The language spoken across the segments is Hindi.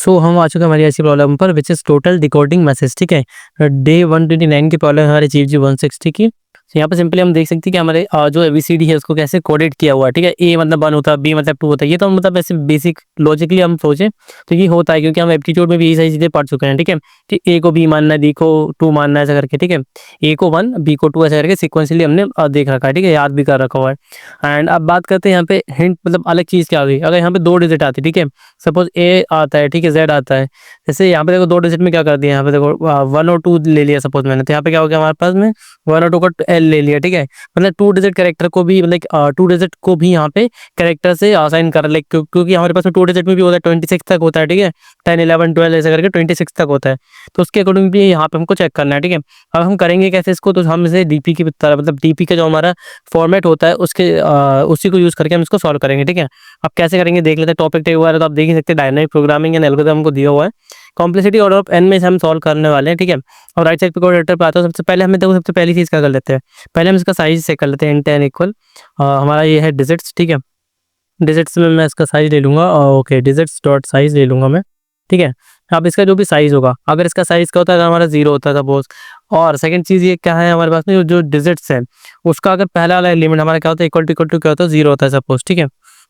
सो हम आ चुके हैं हमारी ऐसी प्रॉब्लम पर which is total decoding message. ठीक है, डे 129 की प्रॉब्लम हमारे जीव जी 160 की। तो यहाँ पे सिंपली हम देख सकते हैं कि हमारे जो एबीसीडी है उसको कैसे कोडेड किया हुआ है। ठीक है, ए मतलब 1 होता है, बी मतलब 2 होता है। ये तो मतलब ऐसे बेसिक लॉजिकली हम सोचें तो ये होता है, क्योंकि हम एप्टीट्यूड में भी यही सारी चीज़ें पढ़ चुके हैं। ठीक है, कि ए को बी मानना है, बी को 2 मानना है, ऐसा करके। ठीक है, ए को 1 बी को 2 ऐसा करके सिक्वेंशियली हमने देख रखा है। ठीक है, याद भी कर रखा हुआ है। एंड अब बात करते हैं यहाँ पे हिंट, मतलब अलग चीज़ क्या आ गई। अगर यहाँ पे 2 डिजिट आती है, ठीक है, सपोज ए आता है, ठीक है, जेड आता है। जैसे यहाँ पे देखो 2 डिजिट में क्या कर दिया, यहाँ पे देखो 1 और 2 ले लिया सपोज मैंने, तो यहाँ पे क्या हो गया हमारे पास में 1 और 2 का एल ले लिया। ठीक है, मतलब 2 डिजिट कैरेक्टर को भी, मतलब 2 डिजिट को भी यहाँ पे कैरेक्टर से असाइन कर ले, क्योंकि हमारे पास में 2 डिजिट में भी होता है, 26 तक होता है। ठीक है, 10 11 12 ऐसे करके 26 तक होता है। तो उसके अकॉर्डिंग भी यहाँ पे हमको चेक करना है। ठीक है, अब हम करेंगे कैसे इसको, तो हम इसे डीपी की तरह, मतलब डीपी का जो हमारा फॉर्मेट होता है उसके उसी को यूज़ करके हम इसको सॉल्व करेंगे। ठीक है, अब कैसे करेंगे देख लेते हैं। टॉपिक टेक वगैरह तो आप देख ही सकते हैं, डायनामिक प्रोग्रामिंग एंड एल्गोरिथम को दिया हुआ है। कॉम्प्लेक्सिटी ऑर्डर ऑफ एन में से हम सॉल्व करने वाले हैं। ठीक है, और राइट साइड पे कोऑर्डिनेटर पे आता है। सबसे पहले हमें देखो, सबसे पहली चीज़ क्या कर लेते हैं, पहले हम इसका साइज चेक कर लेते हैं। इंट एन इक्वल हमारा ये है डिजिट्स। ठीक है, डिजिट्स में मैं इसका साइज ले लूँगा। ओके, डिजिट्स डॉट साइज ले लूँगा मैं। ठीक है, अब इसका जो भी साइज़ होगा, अगर इसका साइज़ क्या होता है, अगर हमारा 0 होता है सपोज़। और सेकंड चीज़ ये क्या है हमारे पास में, जो डिजिट्स है उसका अगर पहला वाला एलिमेंट हमारा क्या होता है, इक्वल टू क्या होता है, 0 होता है सपोज़। ठीक है,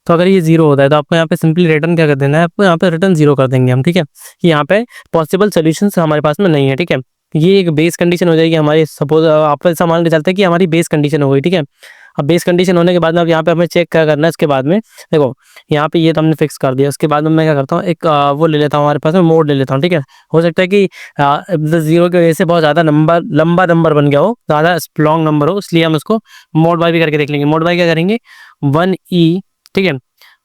तो अगर ये 0 होता है तो आपको यहाँ पे सिंपली रिटर्न क्या कर देना है, आपको यहाँ पे रिटर्न 0 कर देंगे हम। ठीक है, कि यहाँ पे पॉसिबल सॉल्यूशंस हमारे पास में नहीं है। ठीक है, ये एक बेस कंडीशन हो जाएगी हमारी। सपोज आप ऐसा मान के चलते हैं कि हमारी बेस कंडीशन हो गई। ठीक है, अब बेस कंडीशन होने के बाद में अब यहाँ पे हमें चेक क्या करना है, इसके बाद में देखो यहाँ पे ये तो हमने फिक्स कर दिया। उसके बाद में मैं क्या करता हूँ, एक वो ले लेता हूँ, हमारे पास में मोड ले लेता हूँ। ठीक है, हो सकता है कि 0 की वजह से बहुत ज़्यादा लंबा नंबर बन गया हो, ज़्यादा लॉन्ग नंबर हो, इसलिए हम उसको मोड बाय भी करके देख लेंगे। मोड बाय क्या करेंगे, 1e। ठीक है,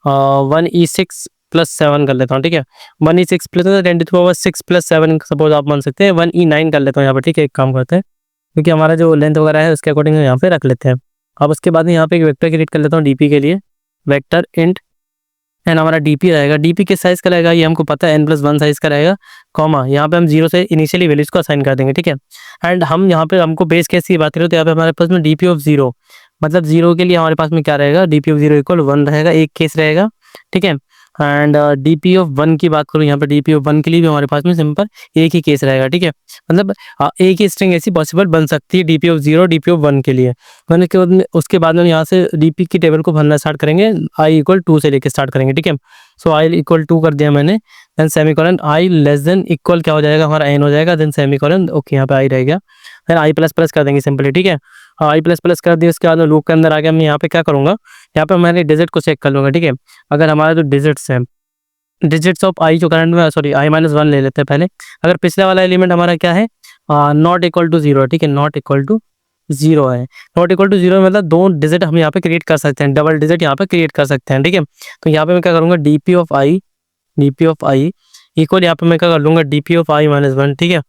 1e6 प्लस 7 कर लेता हूँ। ठीक है, 1e6 प्लस 10⁻6 प्लस 7 सपोज आप मान सकते हैं। 1e9 कर लेता हूँ यहाँ पर। ठीक है, एक काम करते हैं, क्योंकि हमारा जो लेंथ वगैरह है उसके अकॉर्डिंग यहाँ पे रख लेते हैं। अब उसके बाद में यहाँ पे एक वेक्टर क्रिएट कर लेता हूँ डीपी के लिए, वेक्टर इंट एंड हमारा डीपी रहेगा। डीपी किस साइज़ का रहेगा ये हमको पता है, n+1 साइज़ का रहेगा। कॉमा यहाँ पे हम 0 से इनिशियली वैल्यूज़ को असाइन कर देंगे। ठीक है, एंड हम यहाँ पे हमको बेस केस की बात करें तो यहाँ पे हमारे पास में डीपी ऑफ 0, मतलब 0 के लिए हमारे पास में क्या रहेगा, डीपी ऑफ 0 इक्वल 1 रहेगा, एक केस रहेगा। ठीक है, एंड डीपी ऑफ 1 की बात करूँ, यहाँ पे डीपी ऑफ 1 के लिए भी हमारे पास में सिंपल एक ही केस रहेगा। ठीक है, मतलब एक ही स्ट्रिंग ऐसी पॉसिबल बन सकती है डीपी ऑफ 0 डीपी ऑफ 1 के लिए। मैंने के बाद में उसके बाद में यहाँ से डीपी की टेबल को भरना स्टार्ट करेंगे, आई इक्वल 2 से लेके स्टार्ट करेंगे। ठीक है, सो आई इक्वल 2 कर दिया मैंने, देन सेमीकोलन आई लेस देन इक्वल क्या हो जाएगा हमारा एन हो जाएगा, देन सेमीकोलन। ओके, यहाँ पे आई रहेगा, फिर आई प्लस प्लस कर देंगे सिंपली। ठीक है, आई प्लस प्लस कर दिया, उसके बाद में लूप के अंदर आ गया। मैं यहाँ पे क्या करूँगा, यहाँ पे मैंने डिजिट को चेक कर लूँगा। ठीक है, अगर हमारा जो डिजिट्स है, डिजिट्स ऑफ आई जो करंट में, सॉरी i-1 ले लेते हैं पहले। अगर पिछला वाला एलिमेंट हमारा क्या है, नॉट इक्वल टू 0। ठीक है, नॉट इक्वल टू 0 है। नॉट इक्वल टू 0 मतलब 2 डिजिट हम यहाँ पे क्रिएट कर सकते हैं, डबल डिजिट यहाँ पे क्रिएट कर सकते हैं। ठीक है, तो यहाँ पे मैं क्या करूँगा, डीपी ऑफ आई इक्वल, यहाँ पे मैं क्या कर लूँगा, डीपी ऑफ i-1। ठीक है,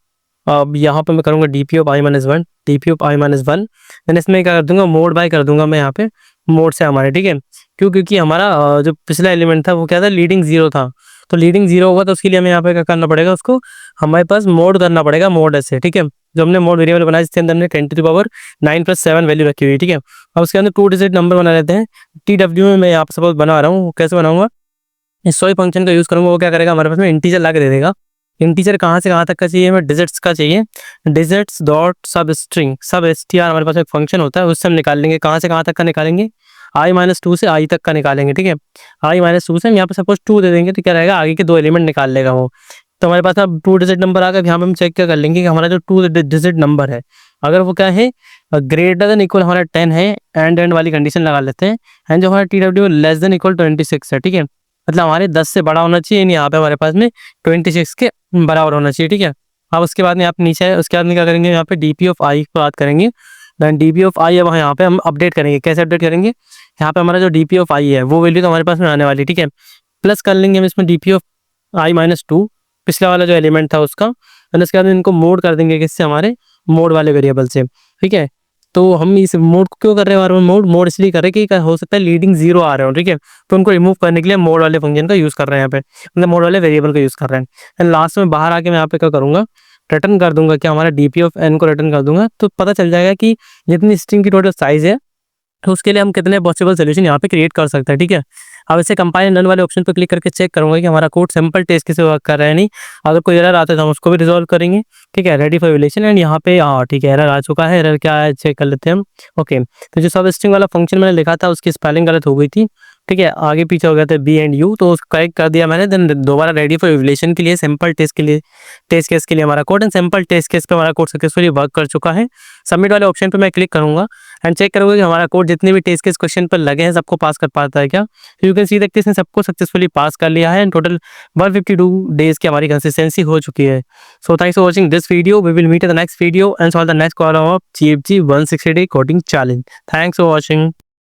अब यहाँ पे मैं करूँगा DP of i-1, DP of i-1, then इसमें क्या कर दूंगा, मोड बाय कर दूंगा मैं यहाँ पे, मोड से हमारे। ठीक है, क्यों, क्योंकि हमारा जो पिछला एलिमेंट था वो क्या था, लीडिंग 0 था। तो लीडिंग 0 होगा तो उसके लिए हमें यहाँ पे क्या करना पड़ेगा, उसको हमारे पास मोड करना पड़ेगा, मोड ऐसे। ठीक है, जो हमने मोड वेरिएबल बनाया जिसके अंदर हमने 10⁻9+7 वैल्यू रखी हुई। ठीक है, अब उसके अंदर 2 डिजिट नंबर बना लेते हैं। TW में मैं यहाँ पे सपोज बना रहा हूँ, कैसे बनाऊंगा, इस सोई फंक्शन का यूज़ करूँगा। वो क्या करेगा, हमारे पास में इंटीजर ला के दे देगा। इंटीजर कहाँ से कहाँ तक का चाहिए, हमें डिजिट्स का चाहिए। डिजिट्स डॉट सब स्ट्रिंग, सब str हमारे पास एक फंक्शन होता है, उससे हम निकाल लेंगे। कहाँ से कहाँ तक का निकालेंगे, i-2 से i तक का निकालेंगे। ठीक है, i-2 से हम यहाँ पे सपोज 2 दे देंगे तो क्या रहेगा, आगे के 2 एलिमेंट निकाल लेगा वो। तो हमारे पास अब 2 डिजिट नंबर आ गया। यहाँ पे हम चेक क्या कर लेंगे कि हमारा जो 2 डिजिट नंबर है, अगर वो क्या है, ग्रेटर देन इक्वल हमारा 10 है, एंड वाली कंडीशन लगा लेते हैं। एंड जो हमारा TW लेस देन इक्वल 26 है। ठीक है, मतलब हमारे 10 से बड़ा होना चाहिए, यहाँ पे हमारे पास में 26 के बराबर होना चाहिए। ठीक है, अब उसके बाद में आप नीचे है, उसके बाद में क्या करेंगे, यहाँ पे डीपी ऑफ आई की बात करेंगे। देन डीपी ऑफ आई अब यहाँ पे हम अपडेट करेंगे। कैसे अपडेट करेंगे, यहाँ पे हमारा जो डीपी ऑफ आई है वो वैल्यू तो हमारे पास में आने वाली। ठीक है, प्लस कर लेंगे हम इसमें डीपी ऑफ i-2, पिछला वाला जो एलिमेंट था उसका। और उसके बाद इनको मोड कर देंगे किससे, हमारे मोड वाले वेरिएबल से। ठीक है, तो हम इस मोड को क्यों कर रहे हैं, मोड इसलिए कर रहे हैं कि हो सकता है लीडिंग 0 आ रहे हो। ठीक है, तो उनको रिमूव करने के लिए मोड वाले फंक्शन का यूज़ कर रहे हैं यहाँ पे, मतलब मोड वाले वेरिएबल का यूज़ कर रहे हैं। एंड लास्ट में बाहर आके मैं यहाँ पे क्या करूँगा, रिटर्न कर दूंगा कि हमारा डीपी ऑफ एन को रिटर्न कर दूंगा। तो पता चल जाएगा कि जितनी स्ट्रिंग की टोटल साइज है तो उसके लिए हम कितने पॉसिबल सोल्यूशन यहाँ पे क्रिएट कर सकते हैं, ठीक है। अब इसे कंपाइल एंड रन वाले ऑप्शन पे क्लिक करके चेक करूँगा कि हमारा कोड सिंपल टेस्ट कैसे वर्क कर रहा है नहीं। अगर कोई एरर आता है तो हम उसको भी रिजॉल्व करेंगे, ठीक है। रेडी फॉर इवैल्यूएशन एंड यहाँ पे हाँ ठीक है, एरर आ चुका है। एरर क्या है चेक कर लेते हैं हम। ओके, तो जो सब स्ट्रिंग वाला फंक्शन मैंने लिखा था उसकी स्पेलिंग गलत हो गई थी, ठीक है। आगे पीछे हो गया था बी एंड यू, तो उसको करेक्ट कर दिया मैंने। देन दोबारा रेडी फॉर इवैल्यूएशन के लिए सिंपल टेस्ट के लिए टेस्ट केस के लिए हमारा code and simple test case पे हमारा कोड सक्सेसफुली वर्क कर चुका है। सबमिट वाले ऑप्शन पे मैं क्लिक करूँगा एंड चेक करूँगा कि हमारा कोड जितने भी टेस्ट केस क्वेश्चन पर लगे हैं सबको पास कर पाता है क्या। यू कैन सी देखते इसने सबको सक्सेसफुली पास कर लिया है एंड टोटल 152 डेज की हमारी कंसिस्टेंसी हो चुकी है। So thanks for watching this video. We will meet in the next video and solve the next problem of GFG 160 day coding challenge. Thanks for watching.